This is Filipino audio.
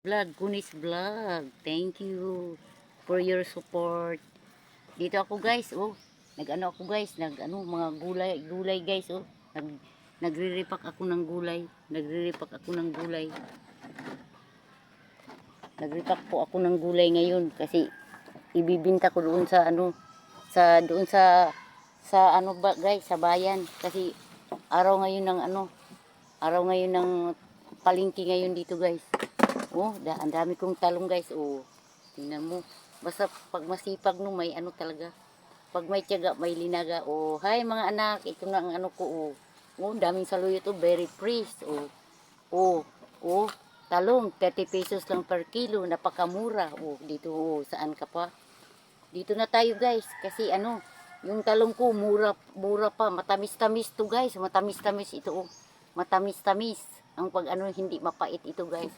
Kunis Vlog. Thank you for your support. Dito ako guys, oh. Nag-ano ako guys, mga gulay guys, oh. Nagre-repack ako ng gulay. Nagre-repack ako ng gulay. Nagre-repack po ako ng gulay ngayon kasi ibibinta ko doon sa ano ba guys, sa bayan kasi araw ngayon ng palengke ngayon dito guys. Oh, ang dami kong talong guys. Oh, tingnan mo. Basta pag masipag no, may ano talaga. Pag may tiyaga, may linaga. Oh, hi mga anak. Ito na ang ano ko. Oh, oh daming saluyot. Oh, very fresh. Oh, oh, oh. Talong, 30 pesos lang per kilo. Napakamura. Oh, dito. Oh, saan ka pa? Dito na tayo guys. Kasi ano, yung talong ko, mura pa. Matamis-tamis to guys. Matamis-tamis ito. Oh. Matamis-tamis. Ang pag ano, hindi mapait ito guys.